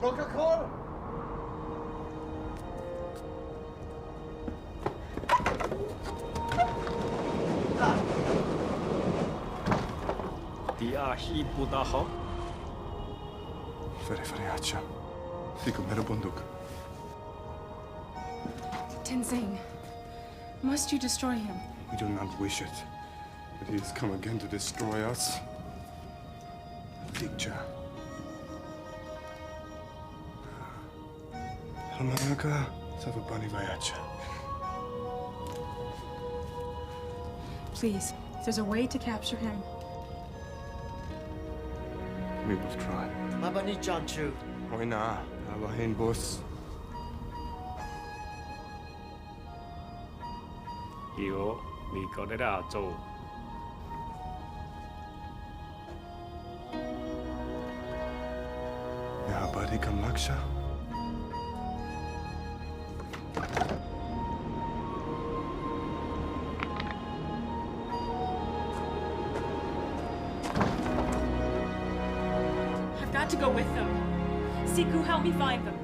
Coca-Cola. Die Archid Budaho. Feriacha. Fico mero bunduk. Tenzing, must you destroy him? We do not wish it. But he has come again to destroy us. Fikcha. Halmanaka Savabani Vayacha. Please, if there's a way to capture him. We will try. Mabani Janchu. Oina, Abahin Bus. 有美国的大洲。 Yahabari Kamlaksha. I've got to go with them. Siku, help me find them.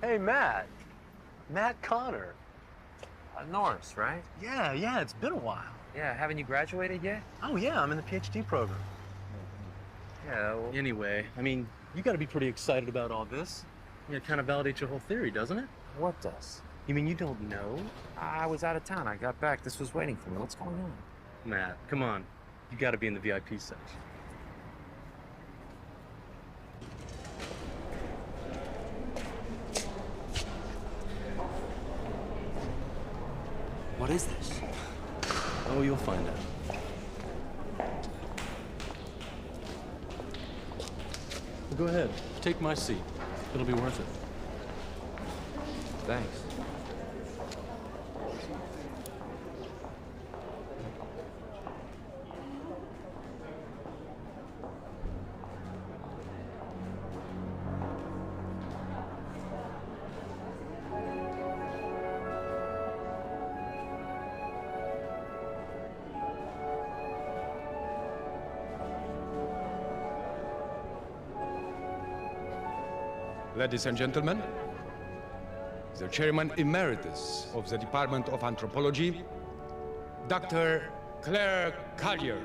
Hey, Matt. Matt Connor. Norris, right? Yeah, it's been a while. Yeah, haven't you graduated yet? Oh, yeah, I'm in the PhD program. Yeah, well, Anyway, I mean, you gotta be pretty excited about all this. It kind of validates your whole theory, doesn't it? what does? You mean you don't know? I was out of town. I got back. This was waiting for me. What's going on? Matt, come on. You gotta be in the VIP section. What is this? Oh, you'll find out. Well, go ahead. Take my seat. It'll be worth it. Thanks. Ladies and gentlemen, the Chairman Emeritus of the Department of Anthropology, Dr. Claire Collier.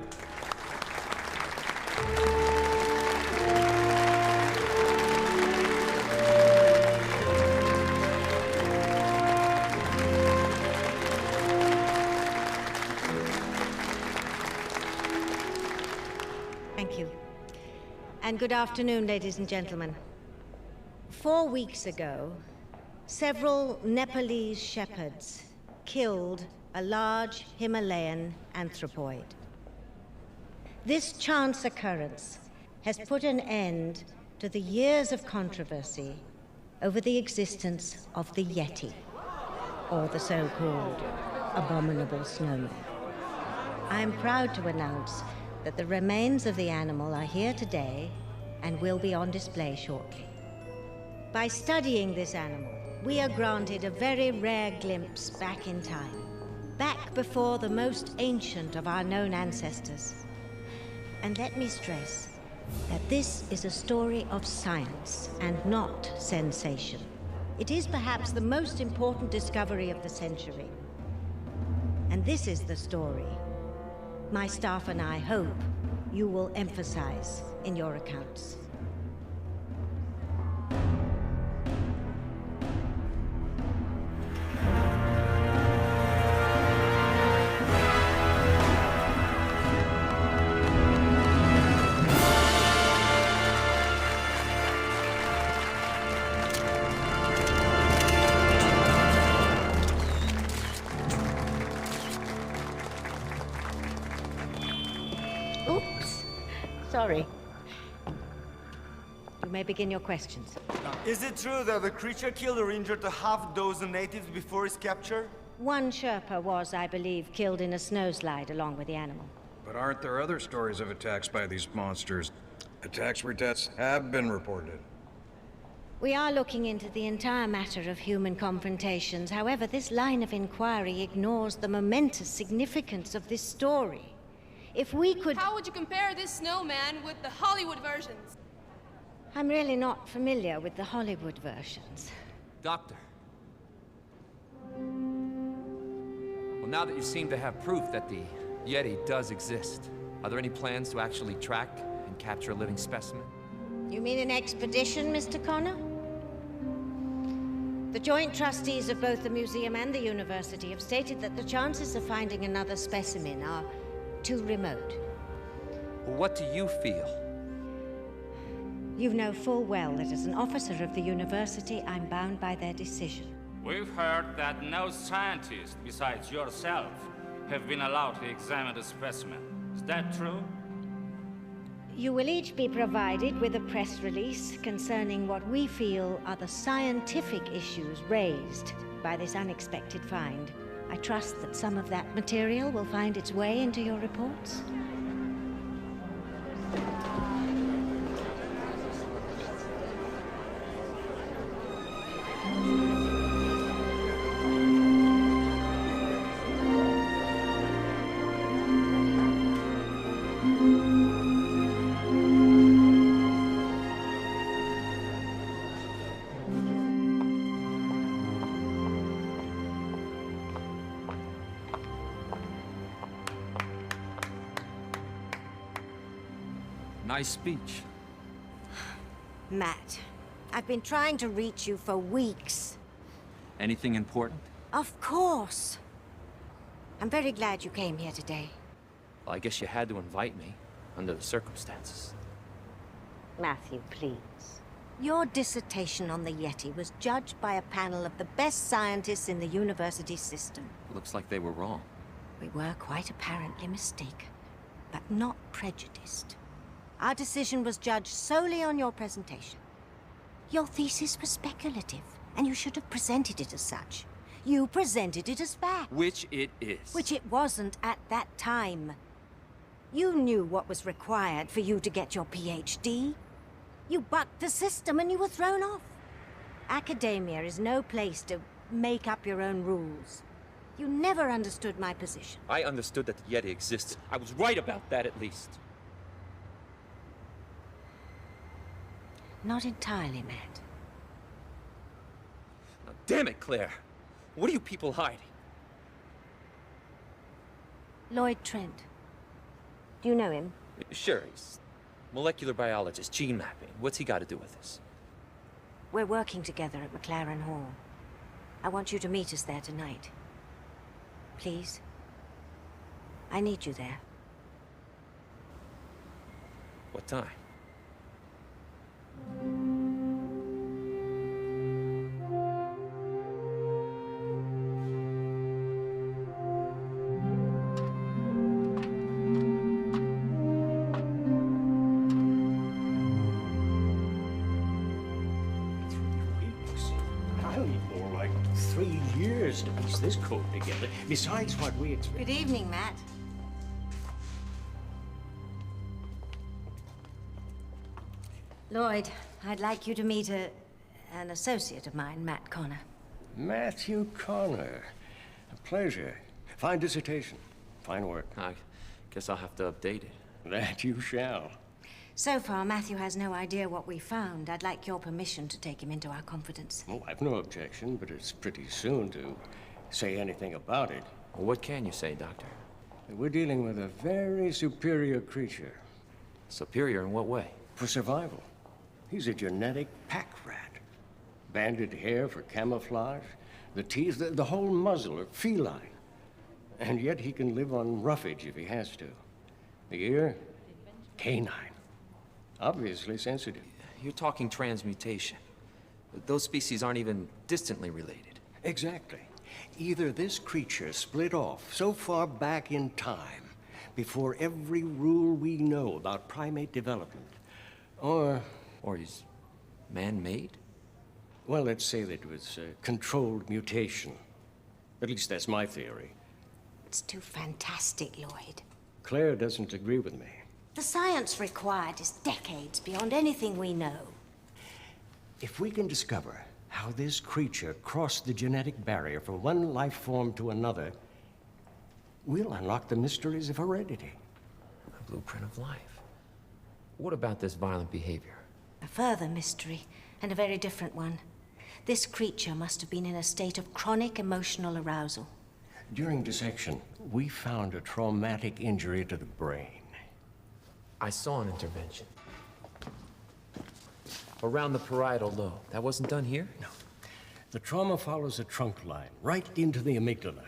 Thank you. And good afternoon, ladies and gentlemen. 4 weeks ago, several Nepalese shepherds killed a large Himalayan anthropoid. This chance occurrence has put an end to the years of controversy over the existence of the Yeti, or the so-called abominable snowman. I am proud to announce that the remains of the animal are here today and will be on display shortly. By studying this animal, we are granted a very rare glimpse back in time, back before the most ancient of our known ancestors. And let me stress that this is a story of science and not sensation. It is perhaps the most important discovery of the century. And this is the story my staff and I hope you will emphasize in your accounts. Oops. Sorry. You may begin your questions. Is it true that the creature killed or injured a half-dozen natives before his capture? One Sherpa was, I believe, killed in a snowslide along with the animal. But aren't there other stories of attacks by these monsters? Attacks where deaths have been reported. We are looking into the entire matter of human confrontations. However, this line of inquiry ignores the momentous significance of this story. If we could... How would you compare this snowman with the Hollywood versions? I'm really not familiar with the Hollywood versions. Doctor. Well, now that you seem to have proof that the Yeti does exist, are there any plans to actually track and capture a living specimen? You mean an expedition, Mr. Connor? The joint trustees of both the museum and the university have stated that the chances of finding another specimen are too remote. Well, what do you feel? You know full well that as an officer of the university, I'm bound by their decision. We've heard that no scientist besides yourself have been allowed to examine the specimen. Is that true? You will each be provided with a press release concerning what we feel are the scientific issues raised by this unexpected find. I trust that some of that material will find its way into your reports. Nice speech. Matt, I've been trying to reach you for weeks. Anything important? Of course. I'm very glad you came here today. Well, I guess you had to invite me, under the circumstances. Matthew, please. Your dissertation on the Yeti was judged by a panel of the best scientists in the university system. Looks like they were wrong. We were quite apparently mistaken, but not prejudiced. Our decision was judged solely on your presentation. Your thesis was speculative, and you should have presented it as such. You presented it as fact. Which it is. Which it wasn't at that time. You knew what was required for you to get your PhD. You bucked the system and you were thrown off. Academia is no place to make up your own rules. You never understood my position. I understood that the Yeti existed. I was right about that, at least. Not entirely, Matt. Now, damn it, Claire. What are you people hiding? Lloyd Trent. Do you know him? Sure, he's molecular biologist, gene mapping. What's he got to do with this? We're working together at McLaren Hall. I want you to meet us there tonight. Please. I need you there. What time? More like 3 years to piece this coat together, besides what we expect. Good evening, Matt. Lloyd, I'd like you to meet an associate of mine, Matt Connor. Matthew Connor. A pleasure. Fine dissertation. Fine work. I guess I'll have to update it. That you shall. So far, Matthew has no idea what we found. I'd like your permission to take him into our confidence. Oh, I've no objection, but it's pretty soon to say anything about it. Well, what can you say, Doctor? We're dealing with a very superior creature. Superior in what way? For survival. He's a genetic pack rat. Banded hair for camouflage, the teeth, the whole muzzle are feline. And yet he can live on roughage if he has to. The ear, canine. Obviously sensitive. You're talking transmutation. Those species aren't even distantly related. Exactly. Either this creature split off so far back in time, before every rule we know about primate development, or he's man-made? Well, let's say that it was a controlled mutation. At least that's my theory. It's too fantastic, Lloyd. Claire doesn't agree with me. The science required is decades beyond anything we know. If we can discover how this creature crossed the genetic barrier from one life form to another, we'll unlock the mysteries of heredity. A blueprint of life. What about this violent behavior? A further mystery, and a very different one. This creature must have been in a state of chronic emotional arousal. During dissection, we found a traumatic injury to the brain. I saw an intervention. Around the parietal lobe. That wasn't done here? No. The trauma follows a trunk line, right into the amygdala.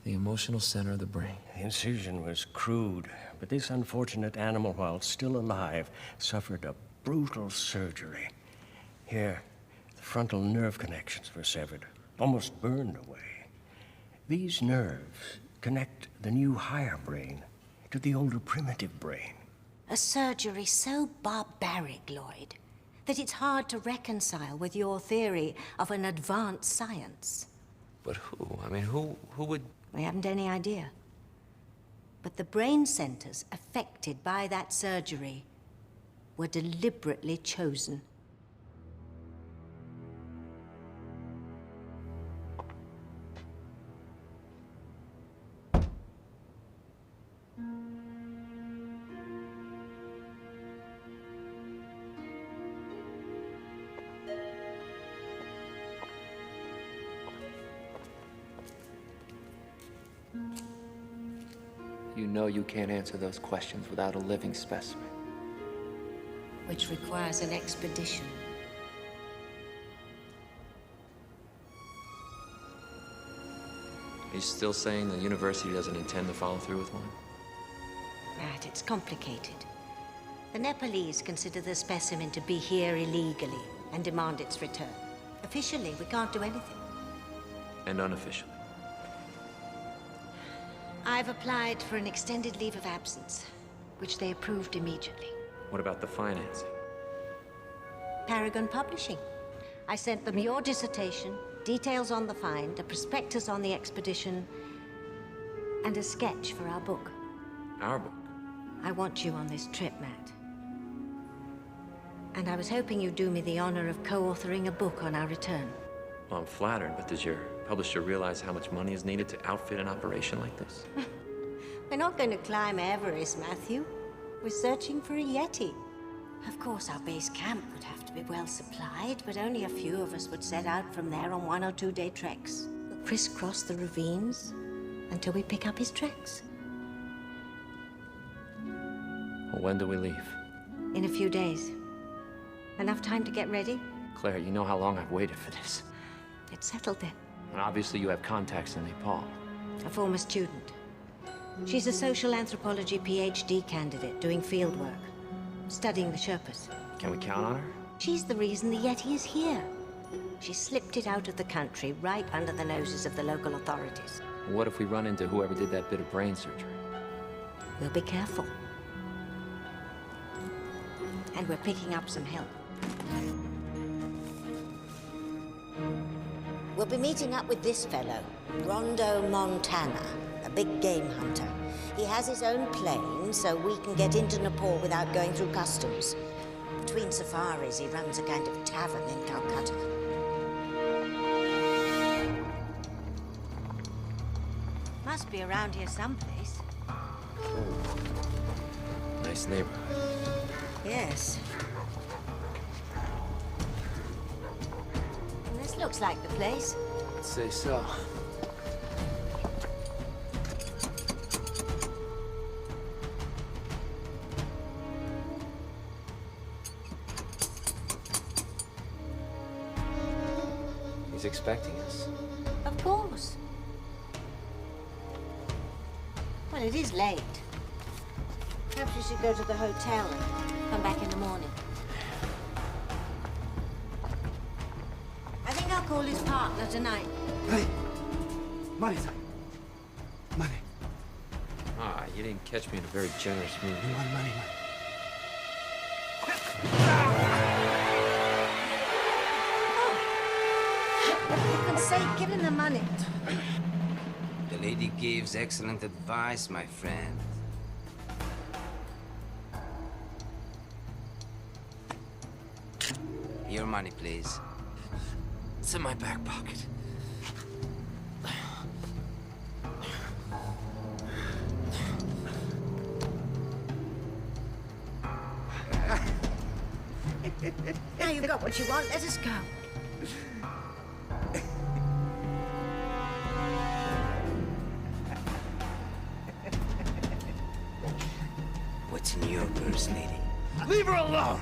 The emotional center of the brain. The incision was crude, but this unfortunate animal, while still alive, suffered a brutal surgery. Here, the frontal nerve connections were severed, almost burned away. These nerves connect the new higher brain to the older primitive brain. A surgery so barbaric, Lloyd, that it's hard to reconcile with your theory of an advanced science. But who? I mean, who would... We haven't any idea. But the brain centers affected by that surgery were deliberately chosen. You know you can't answer those questions without a living specimen. which requires an expedition. Are you still saying the university doesn't intend to follow through with one? Matt, it's complicated. The Nepalese consider the specimen to be here illegally and demand its return. Officially, we can't do anything. And unofficially? I've applied for an extended leave of absence, which they approved immediately. What about the financing? Paragon Publishing. I sent them your dissertation, details on the find, a prospectus on the expedition, and a sketch for our book. Our book? I want you on this trip, Matt. And I was hoping you'd do me the honor of co-authoring a book on our return. Well, I'm flattered, but does your publisher realize how much money is needed to outfit an operation like this? We're not going to climb Everest, Matthew. We're searching for a Yeti. Of course, our base camp would have to be well supplied, but only a few of us would set out from there on 1 or 2 day treks. We'll crisscross the ravines until we pick up his tracks. Well, when do we leave? In a few days. Enough time to get ready? Claire, you know how long I've waited for this. It's settled then. And obviously you have contacts in Nepal. A former student. She's a social anthropology PhD candidate doing field work, studying the Sherpas. Can we count on her? She's the reason the Yeti is here. She slipped it out of the country right under the noses of the local authorities. What if we run into whoever did that bit of brain surgery? We'll be careful. And we're picking up some help. We'll be meeting up with this fellow, Rondo Montana, a big game hunter. He has his own plane, so we can get into Nepal without going through customs. Between safaris, he runs a kind of tavern in Calcutta. Must be around here someplace. Nice neighborhood. Yes. And this looks like the place. I'd say so. He's expecting us. Of course. Well, it is late. Perhaps we should go to the hotel and come back in the morning. I think I'll call his partner tonight. Hey! Money-san. Money. Ah, you didn't catch me in a very generous mood. You want money, money. For heaven's sake, give him the money. The lady gives excellent advice, my friend. Your money, please. It's in my back pocket. Now you've got what you want, let us go. What's in your purse, lady? Leave her alone!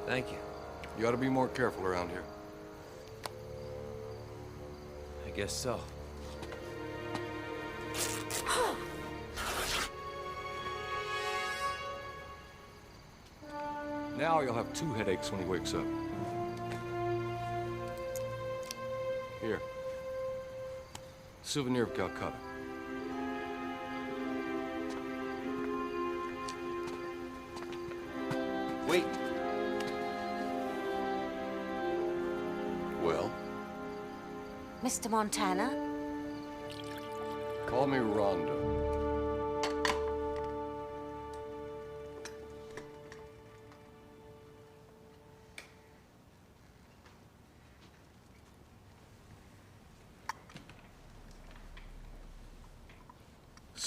Thank you. You ought to be more careful around here. I guess so. Now you'll have 2 headaches when he wakes up. Here. Souvenir of Calcutta. Wait. Well? Mr. Montana? Call me Rondo.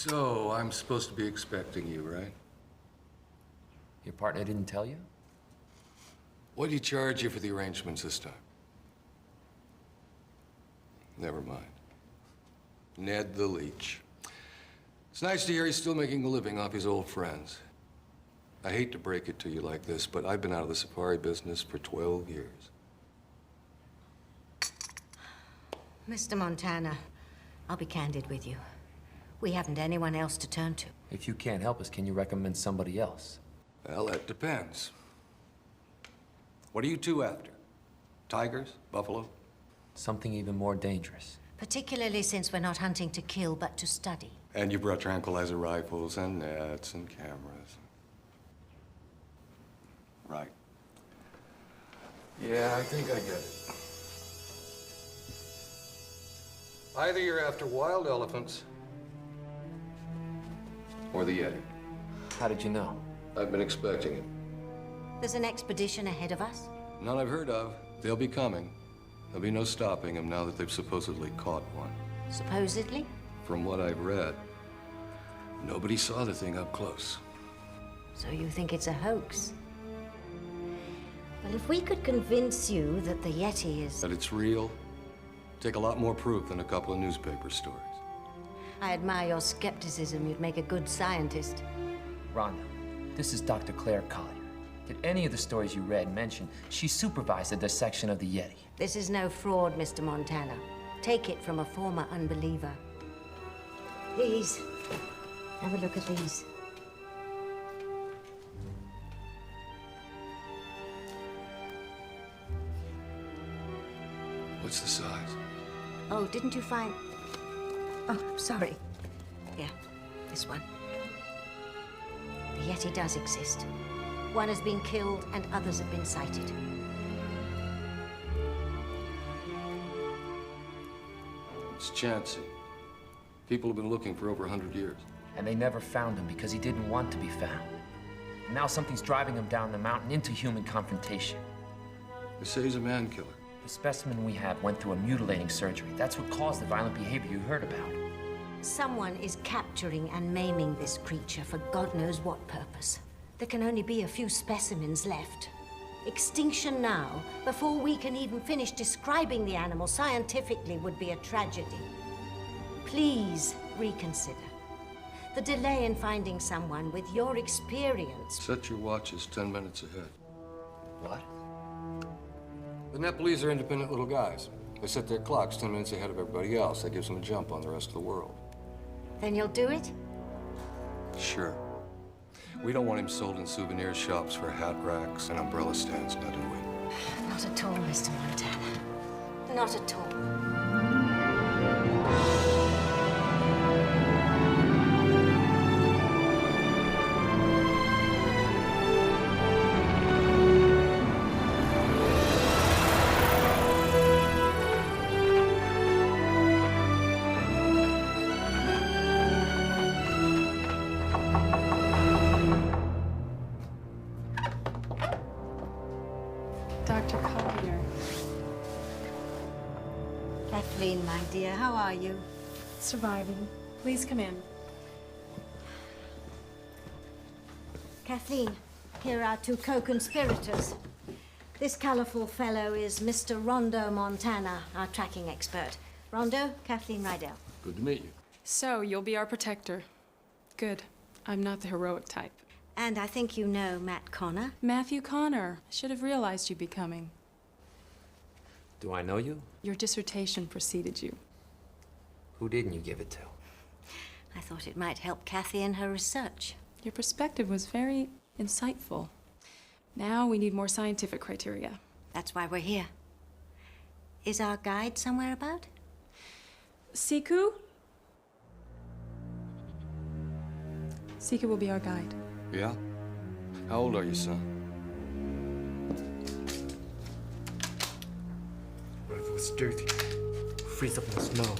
So, I'm supposed to be expecting you, right? Your partner didn't tell you? What did he charge you for the arrangements this time? Never mind. Ned the Leech. It's nice to hear he's still making a living off his old friends. I hate to break it to you like this, but I've been out of the safari business for 12 years. Mr. Montana, I'll be candid with you. We haven't anyone else to turn to. If you can't help us, can you recommend somebody else? Well, that depends. What are you two after? Tigers? Buffalo? Something even more dangerous. Particularly since we're not hunting to kill, but to study. And you brought tranquilizer rifles and nets and cameras. Right. Yeah, I think I get it. Either you're after wild elephants or the Yeti. How did you know? I've been expecting it. There's an expedition ahead of us? None I've heard of. They'll be coming. There'll be no stopping them now that they've supposedly caught one. Supposedly? From what I've read, nobody saw the thing up close. So you think it's a hoax? Well, if we could convince you that the Yeti is... That it's real, take a lot more proof than a couple of newspaper stories. I admire your skepticism. You'd make a good scientist. Rhonda, this is Dr. Claire Collier. Did any of the stories you read mention she supervised the dissection of the Yeti? This is no fraud, Mr. Montana. Take it from a former unbeliever. Please, have a look at these. What's the size? Oh, didn't you find... Oh, sorry. Yeah, this one. The Yeti does exist. One has been killed and others have been sighted. It's Chansey. People have been looking for over 100 years. And they never found him because he didn't want to be found. And now something's driving him down the mountain into human confrontation. They say he's a man-killer. The specimen we have went through a mutilating surgery. That's what caused the violent behavior you heard about. Someone is capturing and maiming this creature for God knows what purpose. There can only be a few specimens left. Extinction now, before we can even finish describing the animal scientifically, would be a tragedy. Please reconsider. The delay in finding someone with your experience... Set your watches 10 minutes ahead. What? The Nepalese are independent little guys. They set their clocks 10 minutes ahead of everybody else. That gives them a jump on the rest of the world. Then you'll do it? Sure. We don't want him sold in souvenir shops for hat racks and umbrella stands, now do we? Not at all, Mr. Montana. Not at all. Dr. Collier. Kathleen, my dear, how are you? Surviving. Please come in. Kathleen, here are our two co-conspirators. This colorful fellow is Mr. Rondo Montana, our tracking expert. Rondo, Kathleen Rydell. Good to meet you. So, you'll be our protector. Good. I'm not the heroic type. And I think you know Matt Connor. Matthew Connor. I should have realized you'd be coming. Do I know you? Your dissertation preceded you. Who didn't you give it to? I thought it might help Kathy in her research. Your perspective was very insightful. Now we need more scientific criteria. That's why we're here. Is our guide somewhere about? Siku? Siku will be our guide. Yeah? How old are you, son? What if it was dirty? Freeze up in the snow.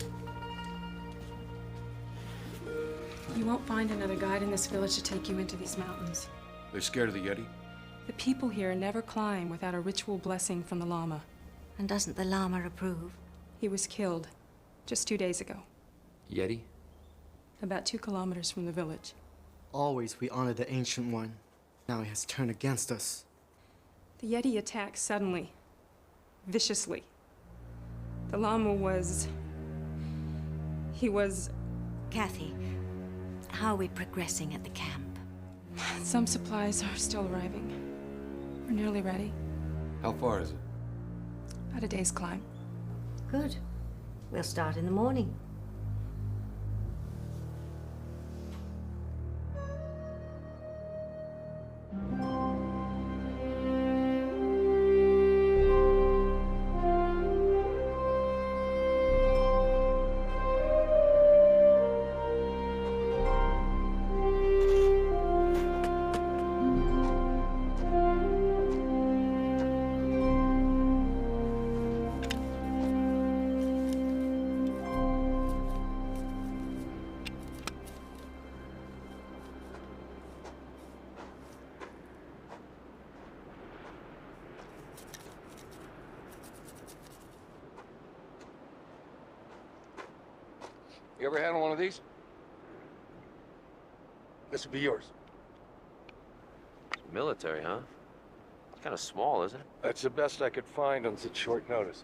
You won't find another guide in this village to take you into these mountains. They're scared of the Yeti? The people here never climb without a ritual blessing from the Lama. And doesn't the Lama approve? He was killed just 2 days ago. Yeti? about 2 kilometers from the village. Always we honor the Ancient One. Now he has turned against us. The Yeti attacked suddenly, viciously. The Lama was... he was... Kathy, how are we progressing at the camp? Some supplies are still arriving. We're nearly ready. How far is it? About a day's climb. Good. We'll start in the morning. You ever handle one of these? This would be yours. Military, huh? It's kind of small, isn't it? That's the best I could find on such short notice.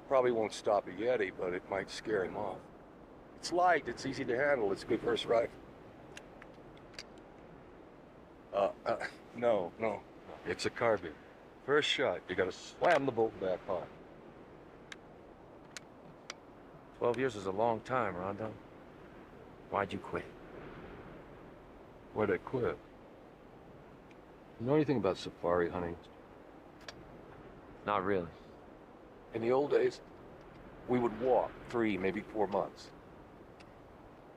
Probably won't stop a Yeti, but it might scare him off. It's light, it's easy to handle, it's good first rifle. No. It's a carbine. First shot, you gotta slam the bolt back on. 12 years is a long time, Rondo. Why'd you quit? Why'd I quit? You know anything about safari hunting? Not really. In the old days, we would walk 3, maybe 4 months.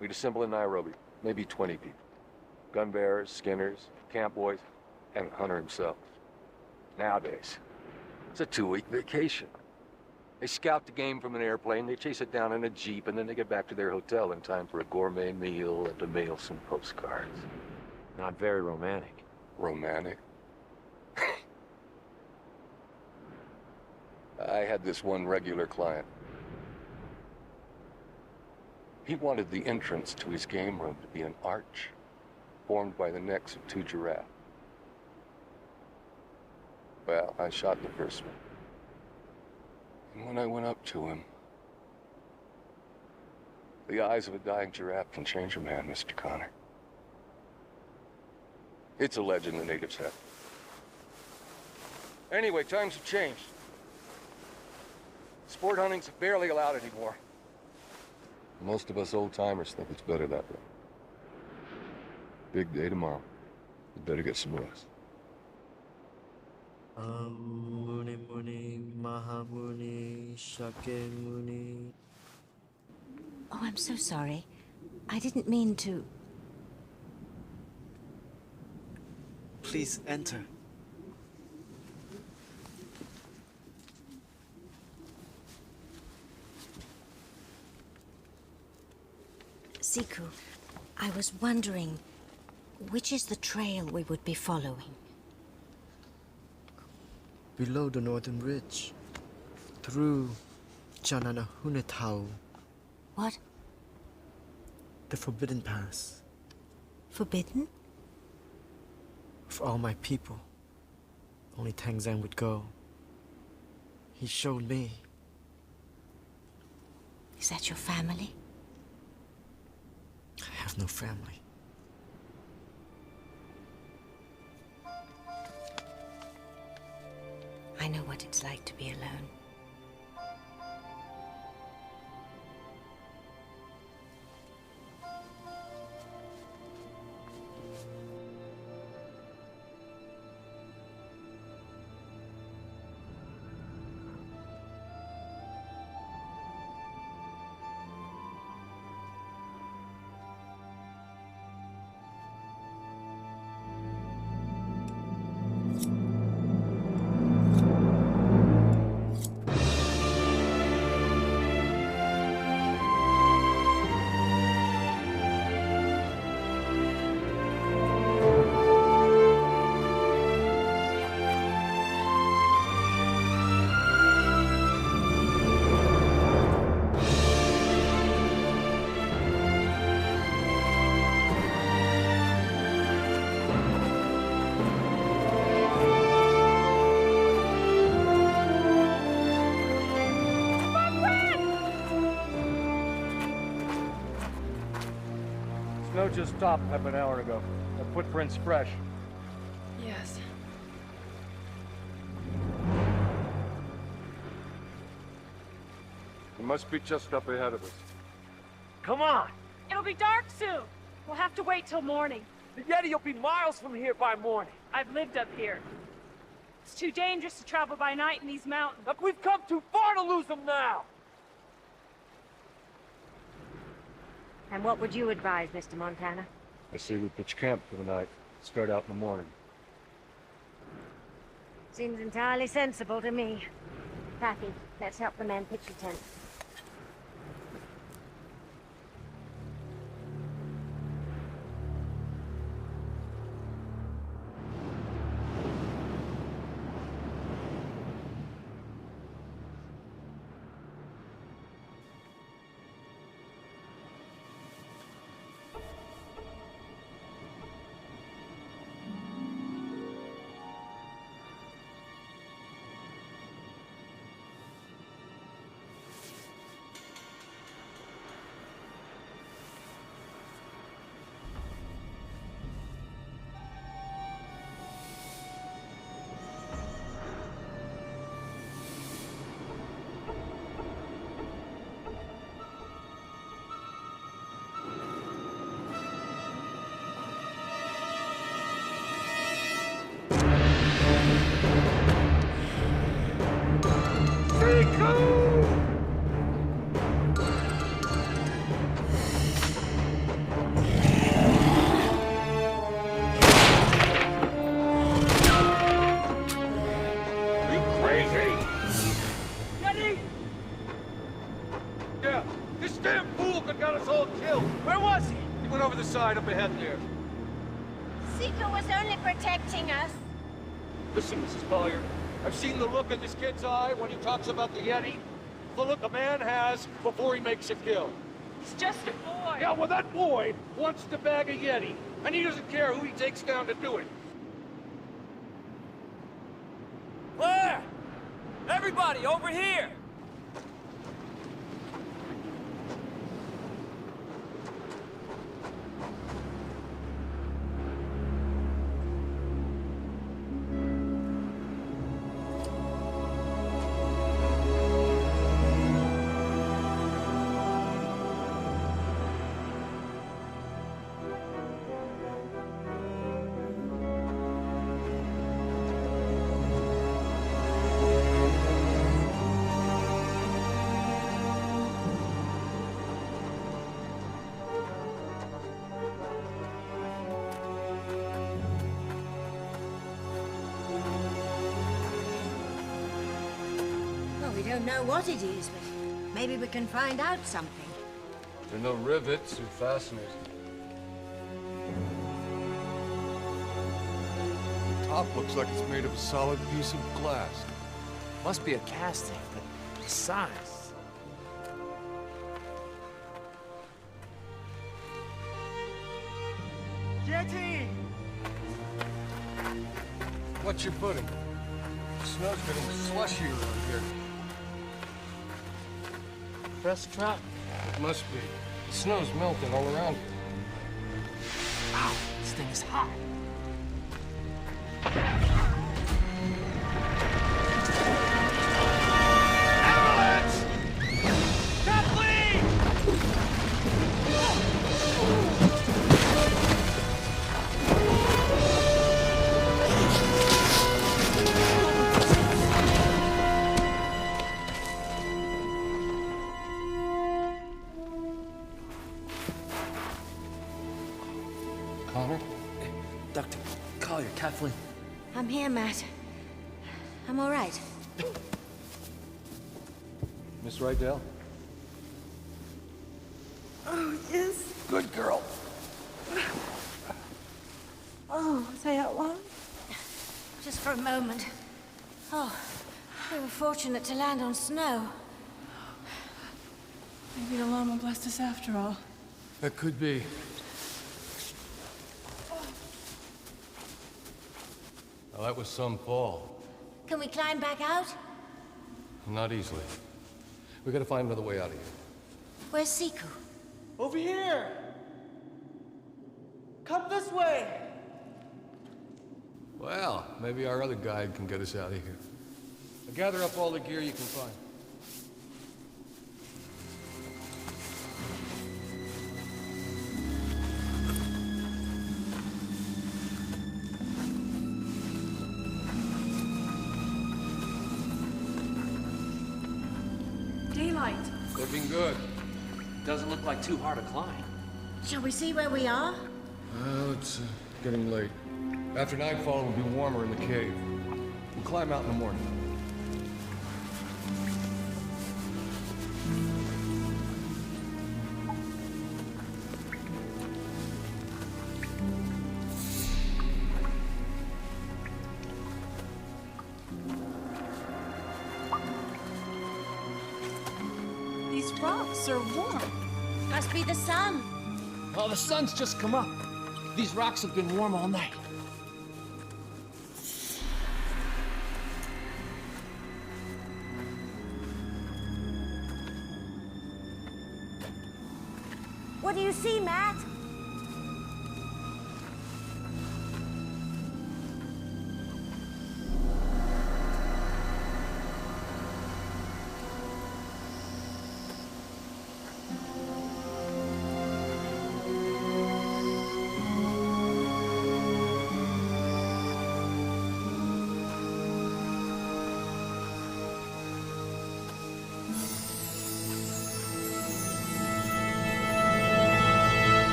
We'd assemble in Nairobi, maybe 20 people. Gun bearers, skinners, camp boys, and the hunter himself. Nowadays, it's a 2-week vacation. They scout the game from an airplane, they chase it down in a Jeep, and then they get back to their hotel in time for a gourmet meal and to mail some postcards. Not very romantic. Romantic? I had this one regular client. He wanted the entrance to his game room to be an arch formed by the necks of 2 giraffes. Well, I shot the first one. And when I went up to him, the eyes of a dying giraffe can change a man, Mr. Connor. It's a legend the natives have. Anyway, times have changed. Sport hunting's barely allowed anymore. Most of us old-timers think it's better that way. Big day tomorrow. You better get some rest. Muni Muni, Mahamuni, Shakyamuni. Oh, I'm so sorry. I didn't mean to... Please enter. Siku, I was wondering, which is the trail we would be following? Below the northern ridge. Through Jananahunetau. What? The Forbidden Pass. Forbidden? For all my people. Only Tang Zhang would go. He showed me. Is that your family? I have no family. I know what it's like to be alone. Snow just stopped half an hour ago. The footprint's fresh. Yes. It must be just up ahead of us. Come on! It'll be dark soon. We'll have to wait till morning. The Yeti will be miles from here by morning. I've lived up here. It's too dangerous to travel by night in these mountains. Look, we've come too far to lose them now! And what would you advise, Mr. Montana? I say we pitch camp for the night. Start out in the morning. Seems entirely sensible to me. Kathy, let's help the men pitch a tent. Up ahead there. Seeker was only protecting us. Listen, Mrs. Collier, I've seen the look in this kid's eye when he talks about the Yeti. The look a man has before he makes a kill. He's just a boy. Yeah, well, that boy wants to bag a Yeti, and he doesn't care who he takes down to do it. Claire! Everybody, over here! We don't know what it is, but maybe we can find out something. There are no rivets or fasteners. The top looks like it's made of a solid piece of glass. Must be a casting, but the size. Yeti! What's your footing? The snow's getting slushy around here. Press trap. It must be. The snow's melting all around here. Wow, this thing is hot. Connor? Dr. Collier, Kathleen. I'm here, Matt. I'm all right. Miss Rydell? Oh, yes. Good girl. Oh, say how long? Just for a moment. Oh, we were fortunate to land on snow. Maybe the llama blessed us after all. That could be. Well, that was some fall. Can we climb back out? Not easily. We gotta find another way out of here. Where's Siku? Over here! Come this way! Well, maybe our other guide can get us out of here. Gather up all the gear you can find. Daylight. Looking good. Doesn't look like too hard a climb. Shall we see where we are? Well, it's getting late. After nightfall, it'll be warmer in the cave. We'll climb out in the morning. These rocks are warm. Must be the sun. Oh, the sun's just come up. These rocks have been warm all night. What do you see, Matt?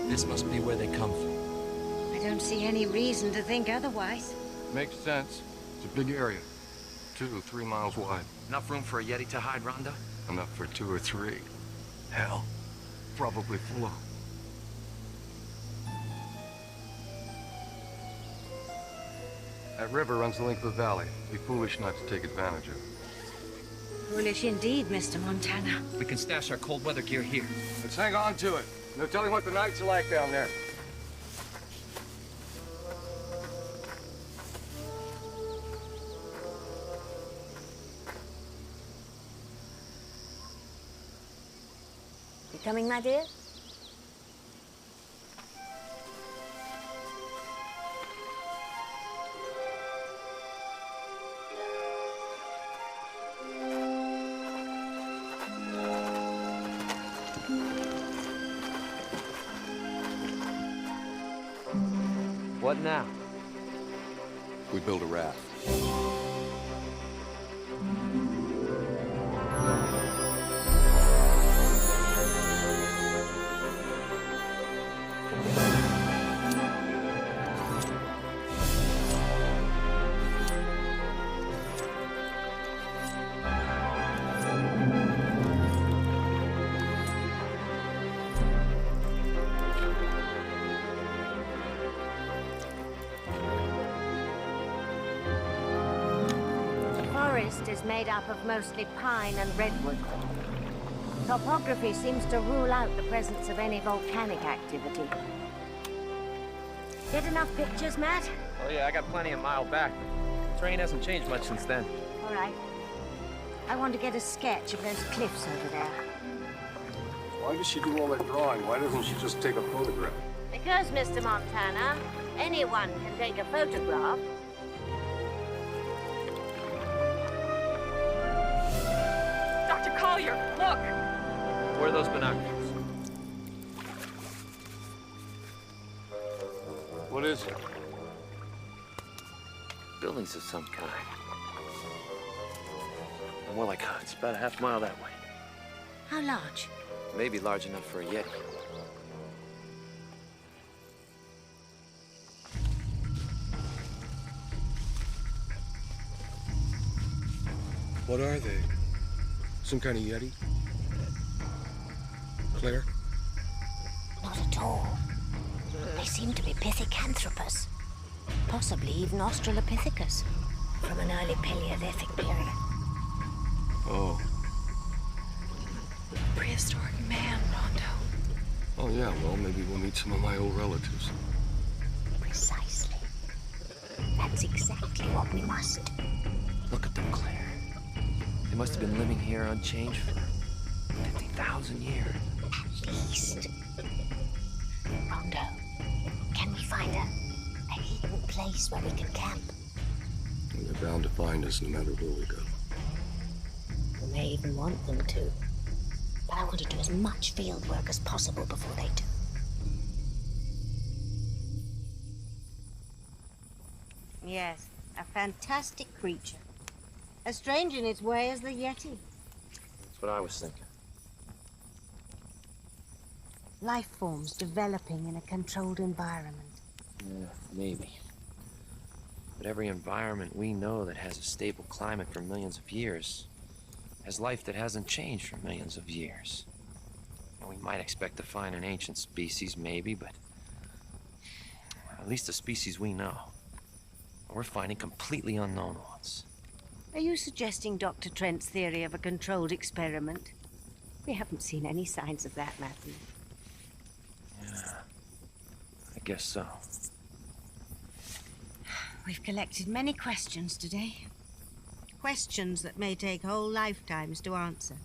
This must be where they come from. I don't see any reason to think otherwise. Makes sense. It's a big area. 2-3 miles wide. Enough room for a Yeti to hide, Rhonda? Enough for 2 or 3. Hell, probably 4. That river runs the length of the valley. Be foolish not to take advantage of it. Foolish indeed, Mr. Montana. We can stash our cold weather gear here. Let's hang on to it. No telling what the nights are like down there. You coming, my dear? What now? We build a raft. Is made up of mostly pine and redwood. Topography seems to rule out the presence of any volcanic activity. Get enough pictures, Matt? Oh yeah, I got plenty a mile back. The terrain hasn't changed much since then. All right. I want to get a sketch of those cliffs over there. Why does she do all that drawing? Why doesn't she just take a photograph? Because, Mr. Montana, anyone can take a photograph. Dr. Collier, look! Where are those binoculars? What is it? Buildings of some kind. More like, it's about a half mile that way. How large? Maybe large enough for a Yeti. What are they? Some kind of Yeti? Claire? Not at all. They seem to be Pithecanthropus. Possibly even Australopithecus. From an early Paleolithic period. Oh. Prehistoric man, Rondo. Oh, yeah, well, maybe we'll meet some of my old relatives. Precisely. That's exactly what We must. Look at them, Claire. They must have been living here unchanged for 50,000 years. At least. Rondo, can we find a hidden place where we can camp? And they're bound to find us no matter where we go. We may even want them to. But I want to do as much field work as possible before they do. Yes, a fantastic creature. As strange in its way as the Yeti. That's what I was thinking. Life forms developing in a controlled environment. Yeah, maybe. But every environment we know that has a stable climate for millions of years has life that hasn't changed for millions of years. And we might expect to find an ancient species, maybe, but at least a species we know. We're finding completely unknown ones. Are you suggesting Dr. Trent's theory of a controlled experiment? We haven't seen any signs of that, Matthew. Yeah, I guess so. We've collected many questions today. Questions that may take whole lifetimes to answer.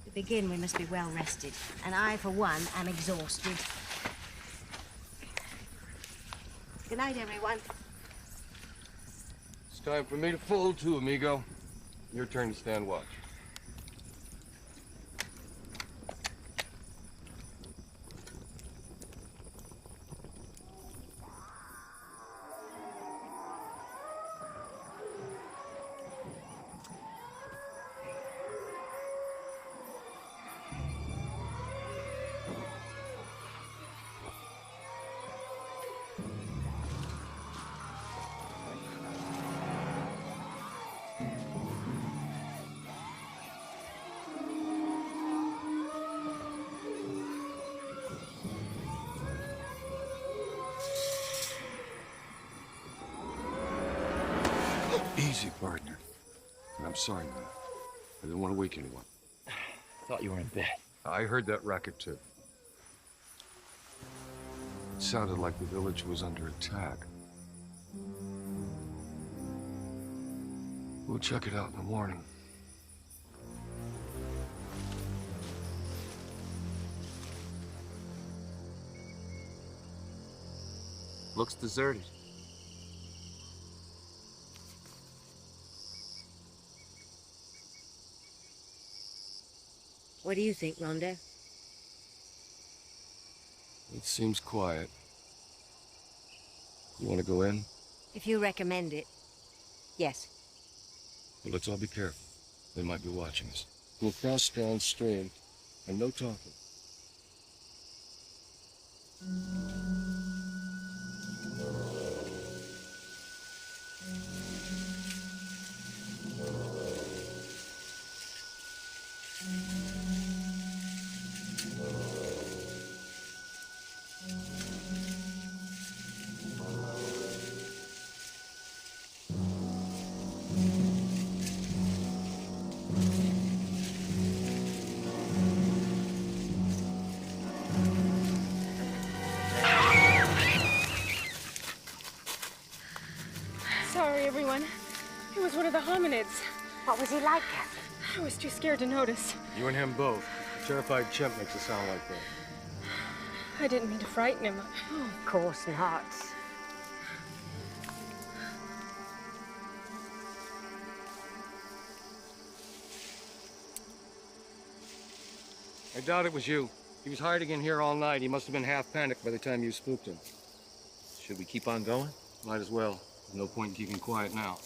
To begin, we must be well rested. And I, for one, am exhausted. Good night, everyone. It's time for me to fold too, amigo. Your turn to stand watch. Easy, partner. And I'm sorry, man. I didn't want to wake anyone. Thought you were in bed. I heard that racket, too. It sounded like the village was under attack. We'll check it out in the morning. Looks deserted. What do you think, Rondo? It seems quiet. You want to go in? If you recommend it, yes. Well, let's all be careful. They might be watching us. We'll cross downstream, and no talking. Sorry, everyone. It was one of the hominids. What was he like, Catherine? I was too scared to notice. You and him both. A terrified chimp makes it sound like that. I didn't mean to frighten him. Oh, of course not. I doubt it was you. He was hiding in here all night. He must have been half panicked by the time you spooked him. Should we keep on going? Might as well. There's no point in keeping quiet now.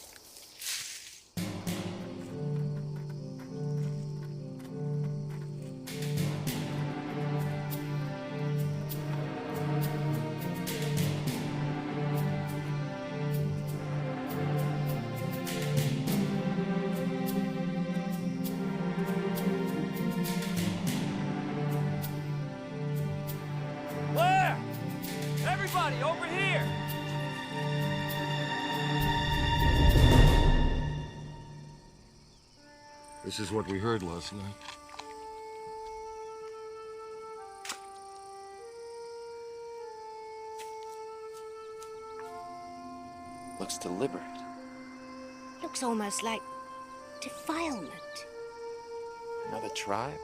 Claire! Everybody, over here! This is what we heard last night. Looks deliberate. looks almost like defilement. Another tribe?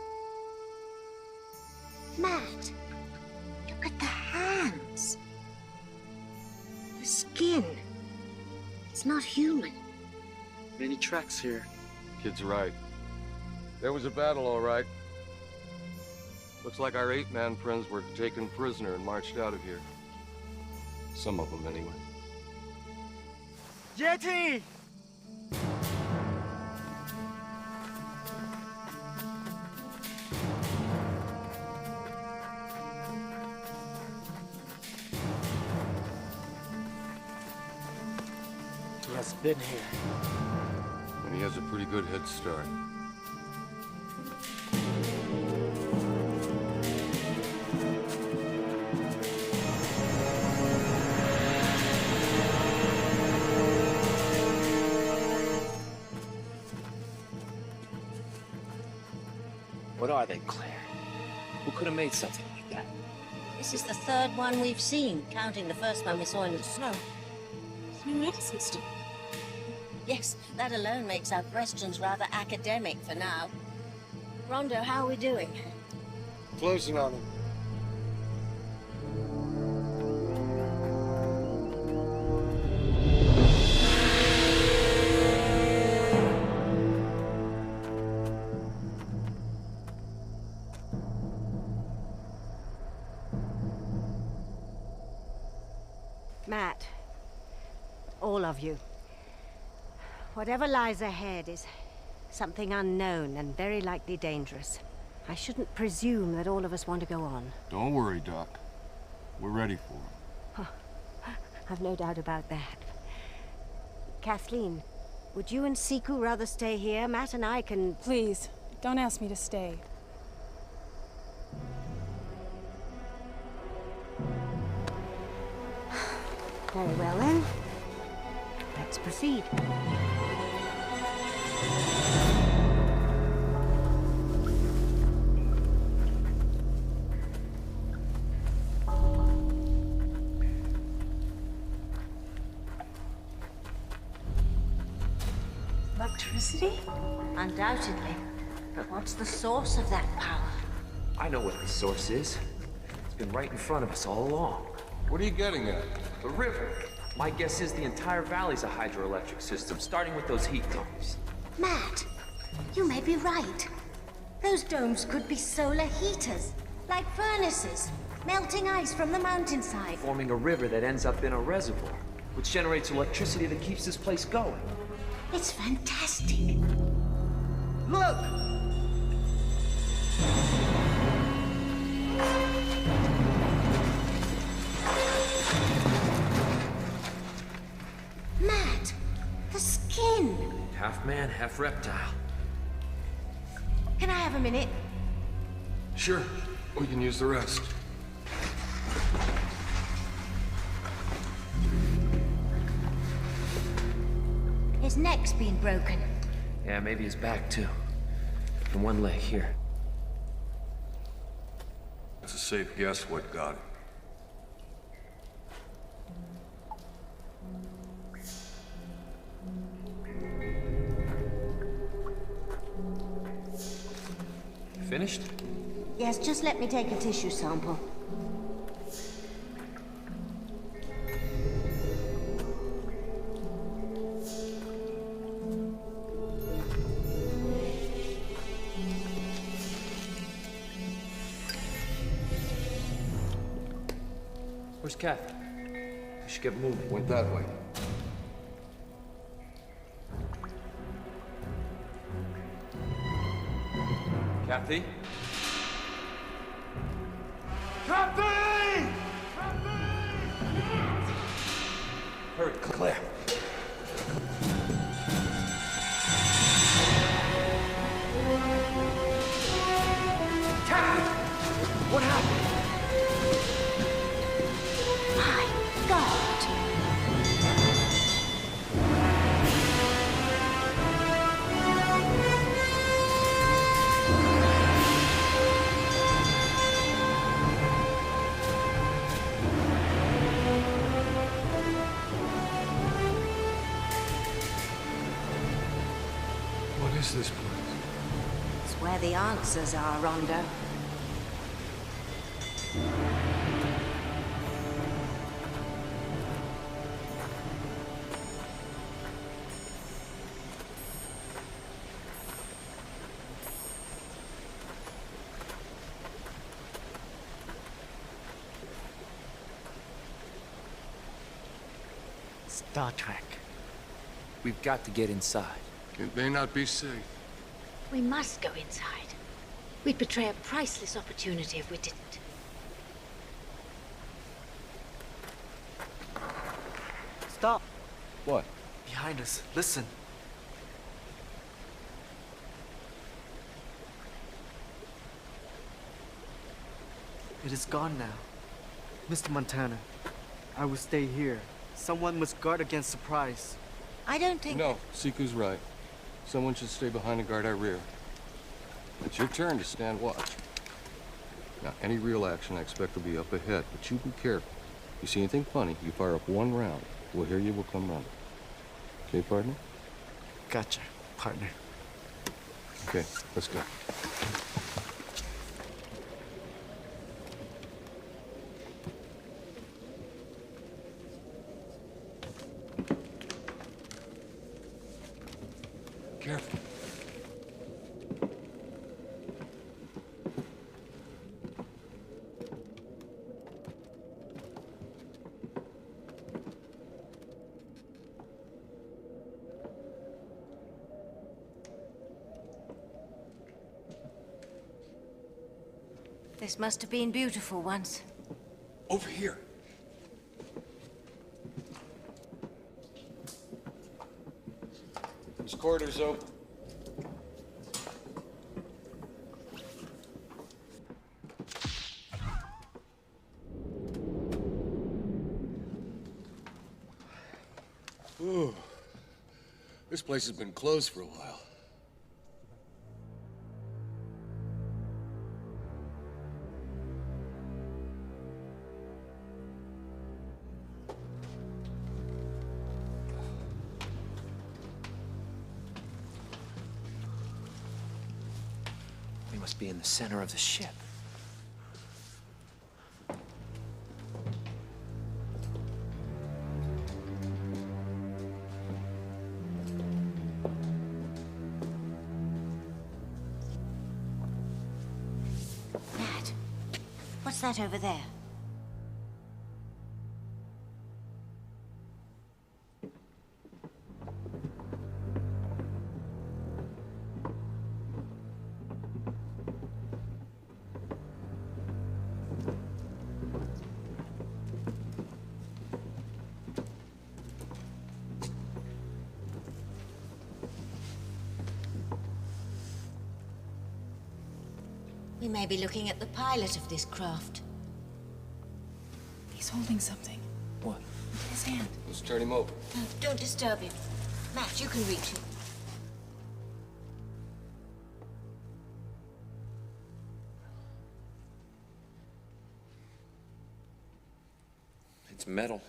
Matt, look at the hands. The skin. It's not human. Many tracks here. Kid's right. There was a battle, all right. Looks like our 8-man friends were taken prisoner and marched out of here. Some of them, anyway. Yeti! He has been here. And he has a pretty good head start. What are they, Claire? Who could have made something like that? This is the third one we've seen, counting the first one we saw in the snow. New weather system. Yes, that alone makes our questions rather academic for now. Rondo, how are we doing? Closing on them. Matt, all of you. Whatever lies ahead is something unknown and very likely dangerous. I shouldn't presume that all of us want to go on. Don't worry, Doc. We're ready for him. I've no doubt about that. Kathleen, would you and Siku rather stay here? Matt and I can... Please, don't ask me to stay. Very well then. Let's proceed. Electricity? Undoubtedly. But what's the source of that power? I know what the source is. It's been right in front of us all along. What are you getting at? The river. My guess is the entire valley's a hydroelectric system, starting with those heat domes. Matt, you may be right. Those domes could be solar heaters, like furnaces, melting ice from the mountainside. Forming a river that ends up in a reservoir, which generates electricity that keeps this place going. It's fantastic. Look! Matt, the skin. Half man, half reptile. Can I have a minute? Sure. We can use the rest. His neck's been broken. Yeah, maybe his back too. And one leg here. It's a safe guess what got him. Finished? Yes, just let me take a tissue sample. Where's Kath? We should get moving. Went that way. Kathy? Kathy! Hurry, Claire. Kathy! What happened? My God! is this place? It's where the answers are, Rondo. Star Trek. We've got to get inside. It may not be safe. We must go inside. We'd betray a priceless opportunity if we didn't. Stop! What? Behind us. Listen. It is gone now. Mr. Montana, I will stay here. Someone must guard against surprise. I don't think... No, Siku's right. Someone should stay behind and guard our rear. It's your turn to stand watch. Now, any real action I expect will be up ahead, but you be careful. You see anything funny, you fire up one round. We'll hear you, we'll come running. Okay, partner? Gotcha, partner. Okay, let's go. Careful. This must have been beautiful once. Over here. This corridor's open. Ooh. This place has been closed for a while. We must be in the center of the ship. Matt, what's that over there? We may be looking at the pilot of this craft. He's holding something. What? With his hand. Let's turn him over. No, don't disturb him. Matt, you can reach him. It's metal.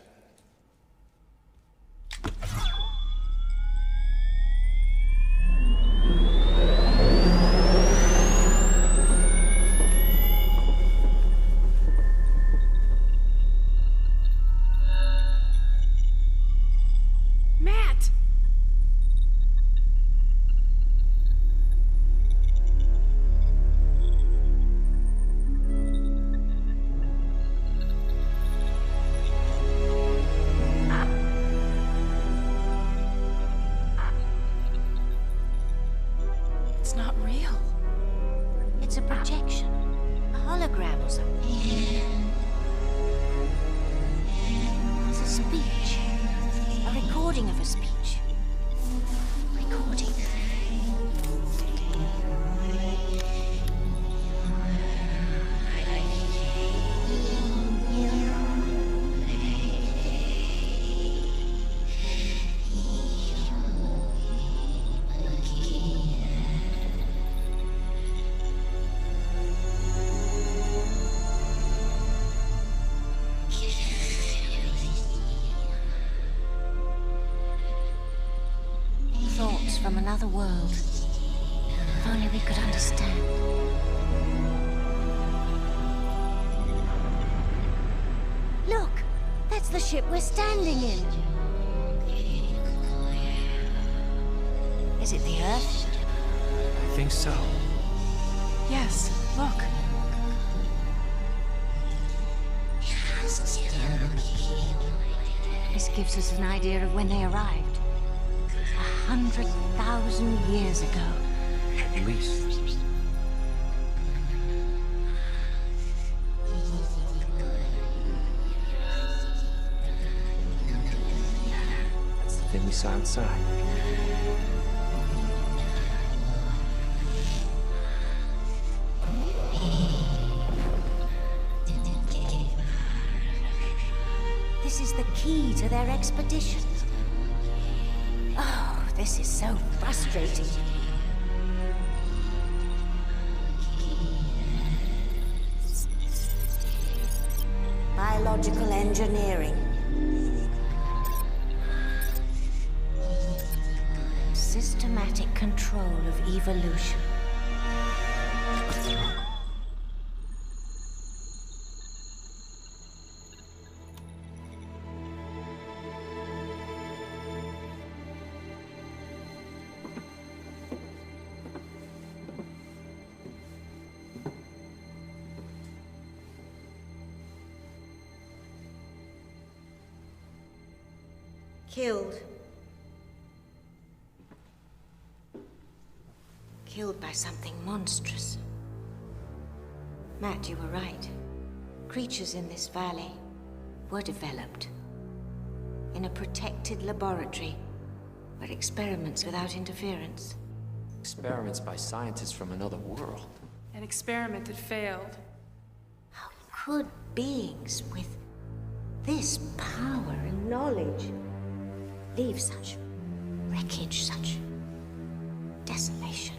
Matt! It's not real. It's a projection. A hologram or something. It's a speech. A recording of a speech. Recording. Thoughts from another world. only we could understand. Look, that's the ship we're standing in. Is it the Earth? I think so. Yes, look. This gives us an idea of when they arrived. 100,000 years ago. At least. That's the thing we saw inside. This is the key to their expedition. Oh, this is so frustrating. Biological engineering. Systematic control of evolution. Killed. Killed by something monstrous. Matt, you were right. Creatures in this valley were developed in a protected laboratory where experiments without interference. Experiments by scientists from another world. An experiment that failed. How could beings with this power and knowledge leave such wreckage, such desolation?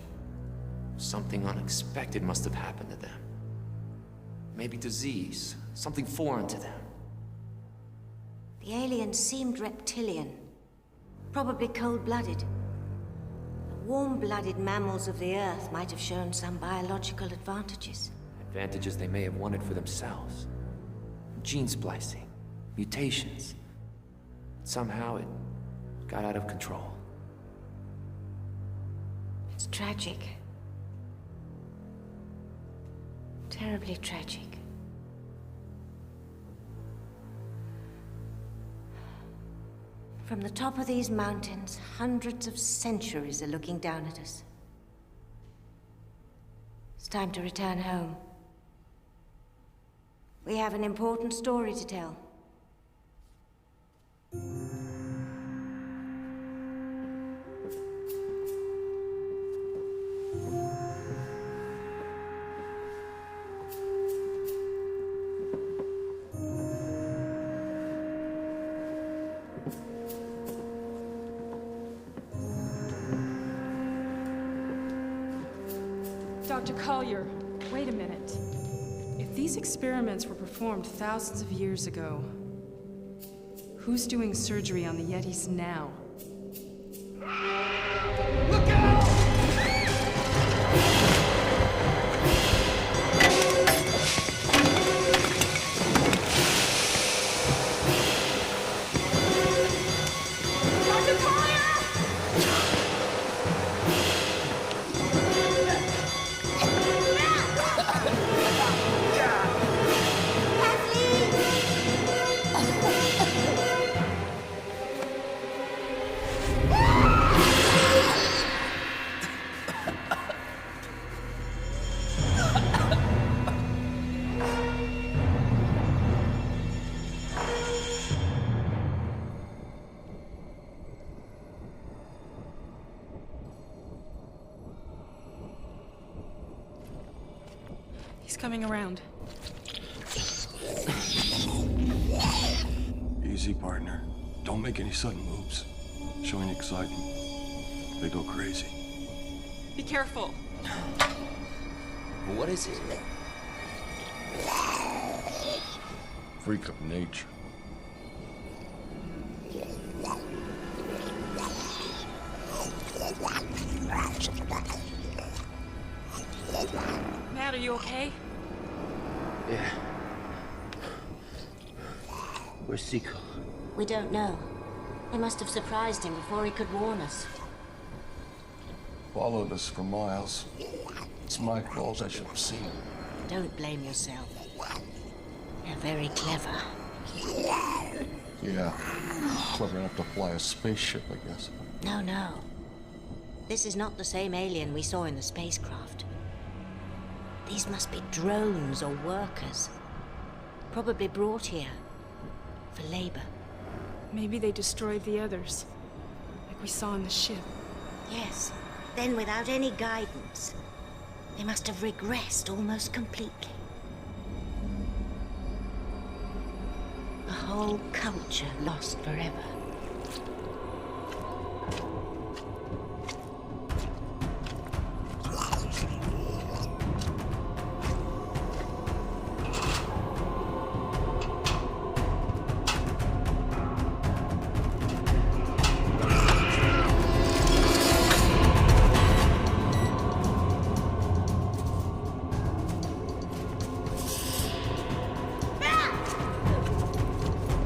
Something unexpected must have happened to them. Maybe disease, something foreign to them. The aliens seemed reptilian, probably cold-blooded. The warm-blooded mammals of the Earth might have shown some biological advantages. Advantages they may have wanted for themselves. Gene splicing, mutations. Somehow it got out of control. It's tragic. Terribly tragic. From the top of these mountains, hundreds of centuries are looking down at us. It's time to return home. We have an important story to tell. Dr. Collier, wait a minute. If these experiments were performed thousands of years ago, who's doing surgery on the Yetis now? Look out! Dr. Collier! He's coming around. Easy, partner. Don't make any sudden moves. Show any excitement. They go crazy. Be careful. What is it? Freak of nature. You okay? Yeah. Where's Seiko? We don't know. They must have surprised him before he could warn us. Followed us for miles. It's my fault. I should have seen him. Don't blame yourself. They're very clever. Yeah. Clever enough to fly a spaceship, I guess. No. This is not the same alien we saw in the spacecraft. These must be drones or workers. Probably brought here for labor. Maybe they destroyed the others, like we saw on the ship. Yes. Then without any guidance, they must have regressed almost completely. A whole culture lost forever.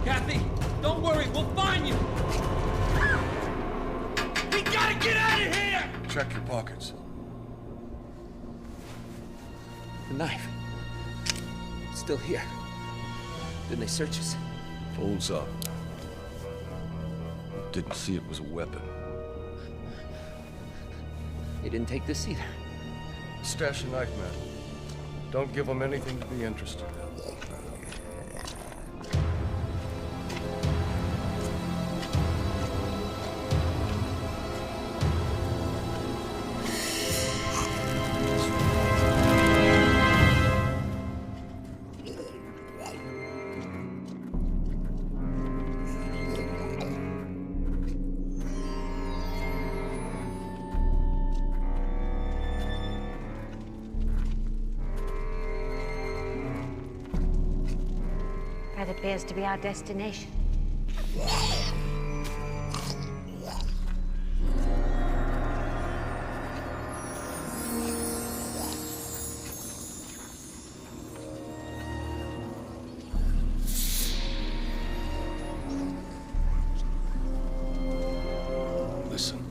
Kathy, don't worry, we'll find you! We gotta get out of here! Check your pockets. The knife. It's still here. Didn't they search us? Phones up. Didn't see it was a weapon. They didn't take this either. Stash a knife, man. Don't give them anything to be interested in. That appears to be our destination. Listen.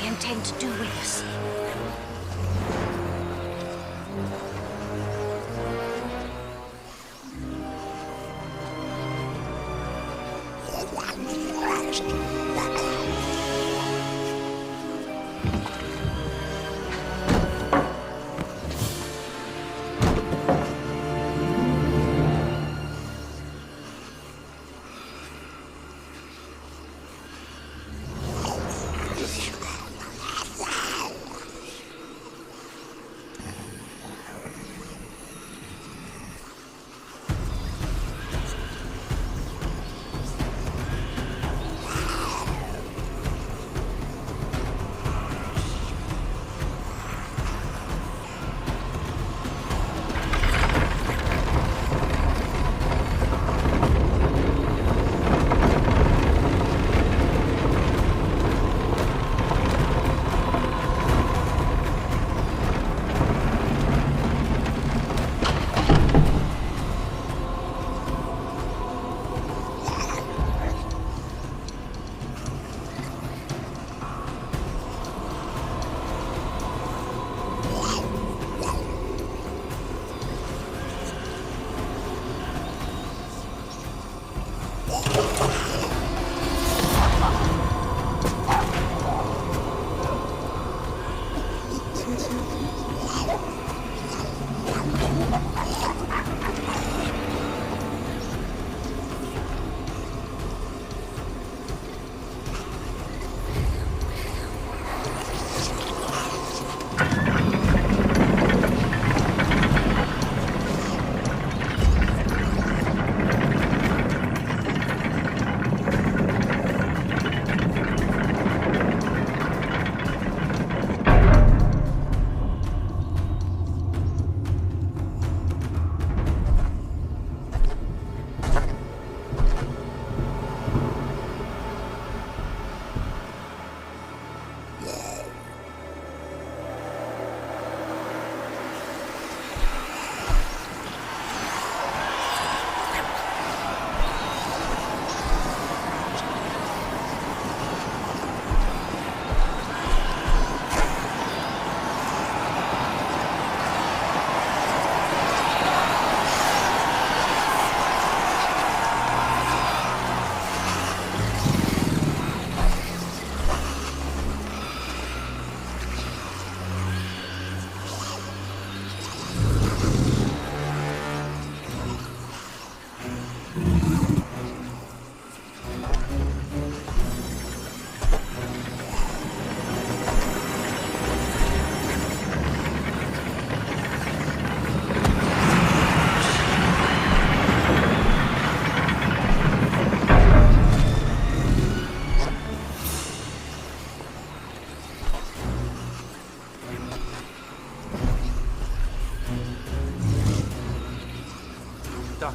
Intend to do with us.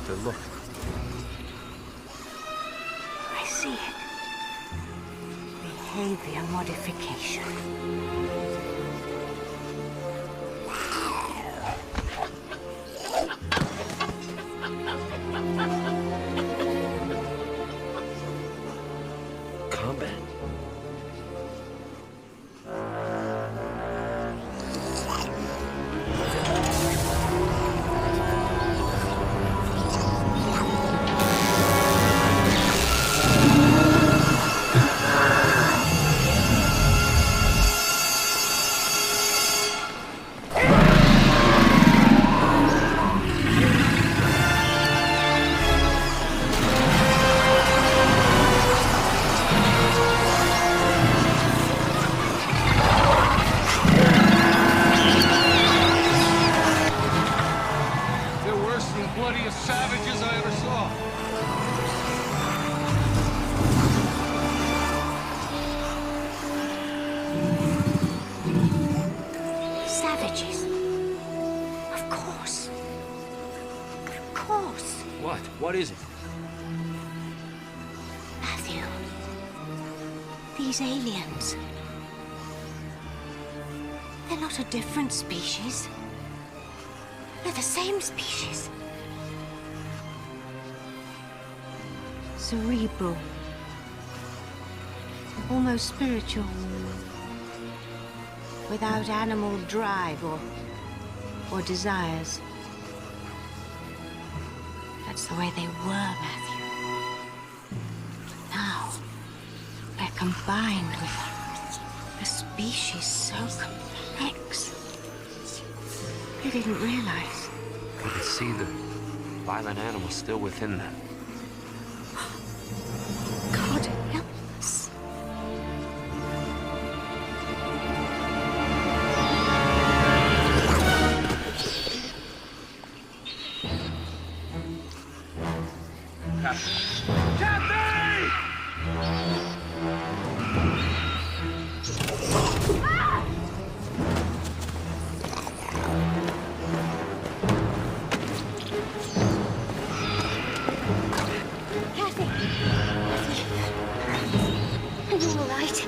Doctor, look. I see it. Behavior modification. Combat? They're worse than the bloodiest savages I ever saw. Savages. Of course. Of course. What? What is it? Matthew. These aliens. They're not a different species. They're the same species. Cerebral. Almost spiritual. Without animal drive or desires. That's the way they were, Matthew. But now, they're combined with a species so complex. They didn't realize. I can see the violent animal still within them. God help us. Kathy! Are you all right?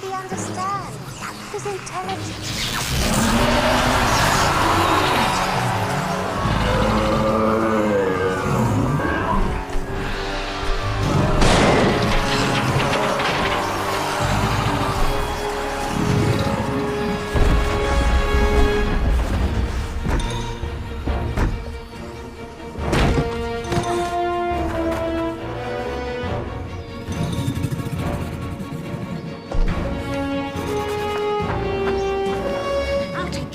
He understands. He's intelligent. I'll take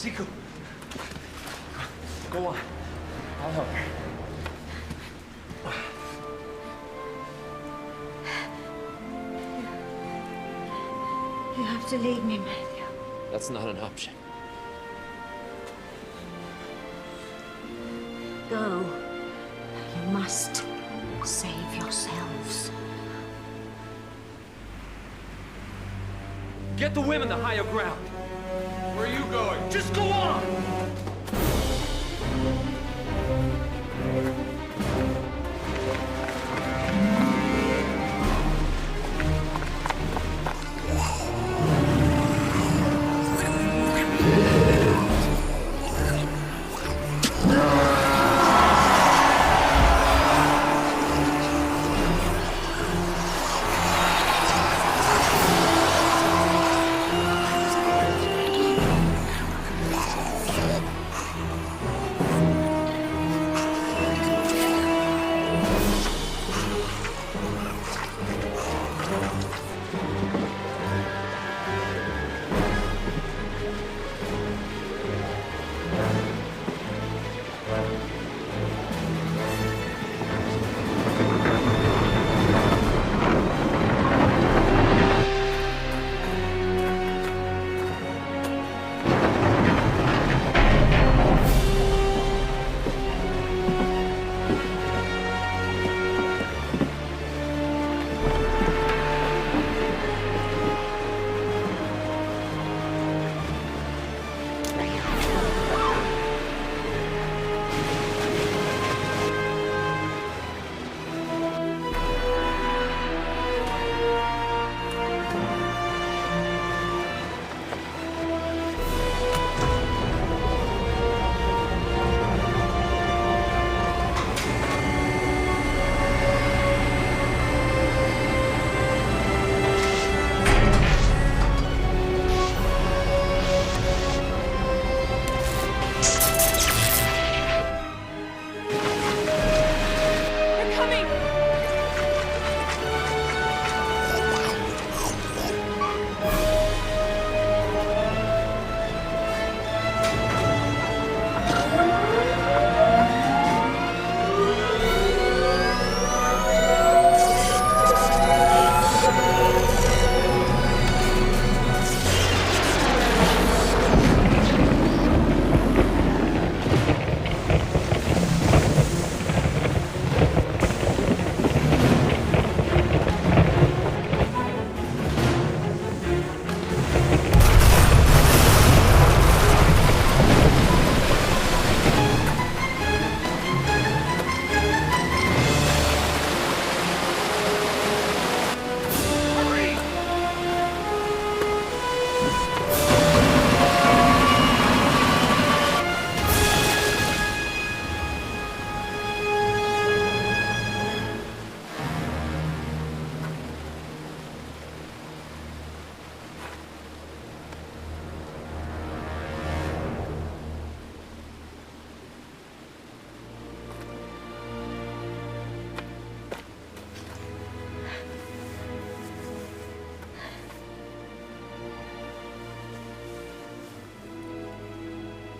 Zico. Go on. I'll help you. You have to leave me, Matthew. That's not an option. Go. You must save yourselves. Get the women the higher ground. Where are you going? Just go on!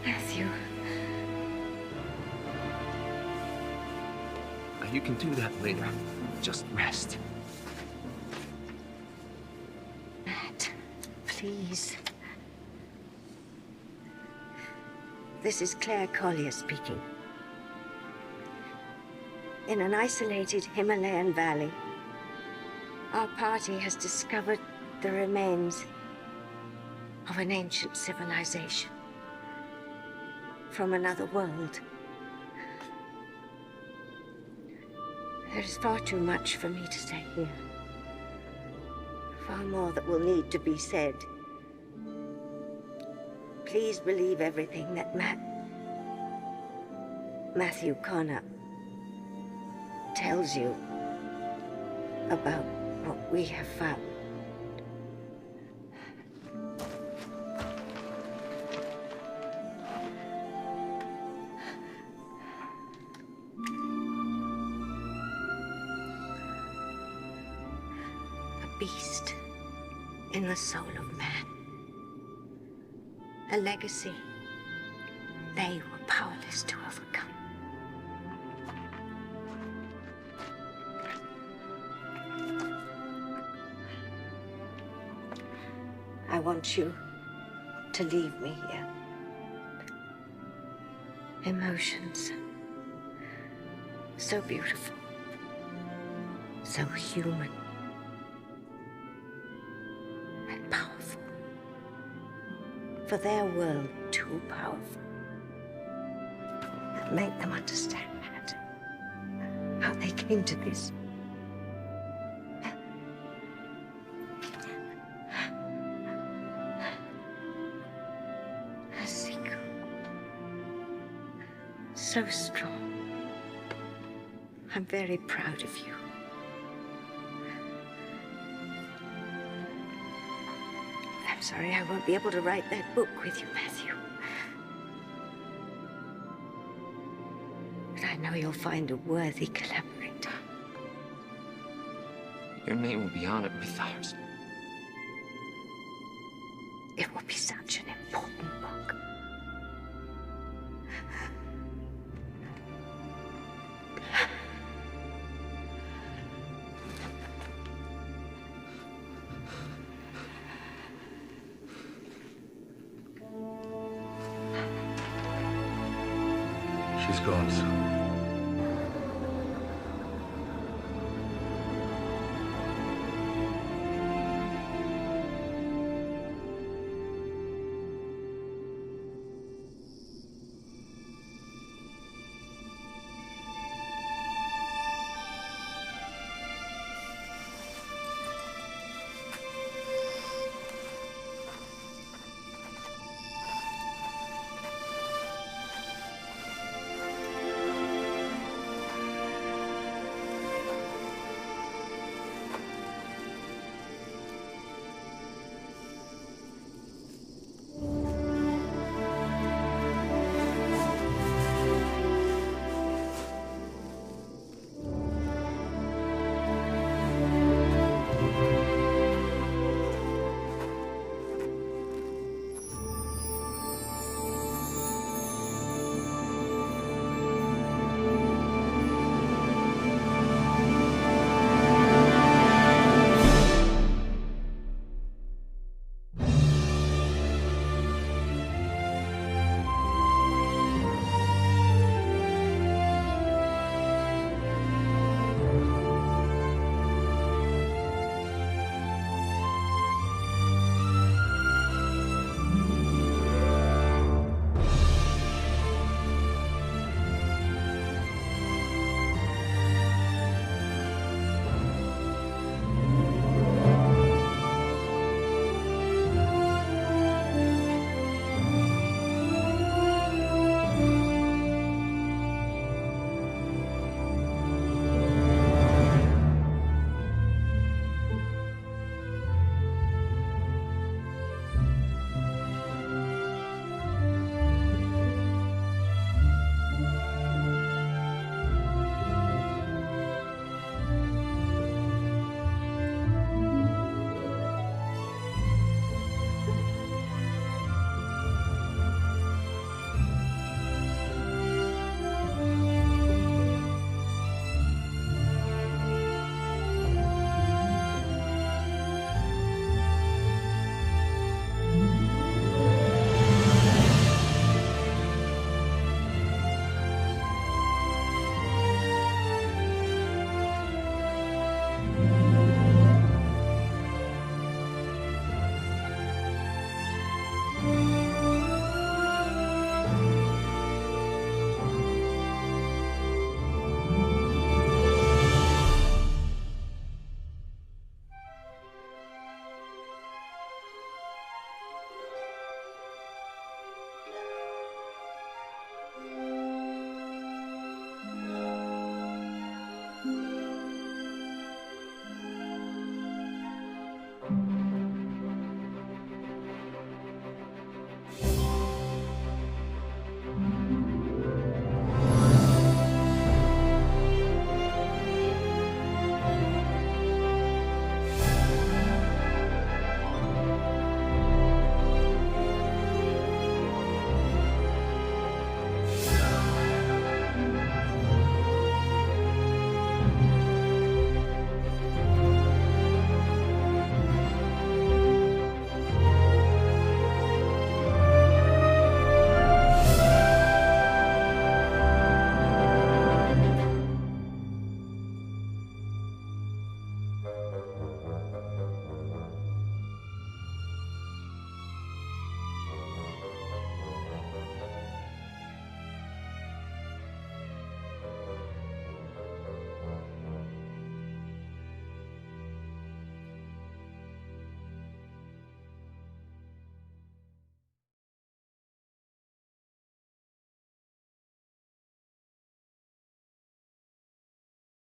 Matthew. You can do that later. Just rest. Matt, please. This is Claire Collier speaking. In an isolated Himalayan valley, our party has discovered the remains of an ancient civilization from another world. There is far too much for me to say here. Far more that will need to be said. Please believe everything that Matthew Connor tells you about what we have found. A beast in the soul of man. A legacy they were powerless to overcome. I want you to leave me here. Emotions. So beautiful. So human. And powerful. For their world too powerful. Make them understand that. How they came to this. A secret. So strong. I'm very proud of you. I'm sorry I won't be able to write that book with you, Matthew. But I know you'll find a worthy collaborator. Your name will be on it with ours. It will be such an important book. She's gone, Sue.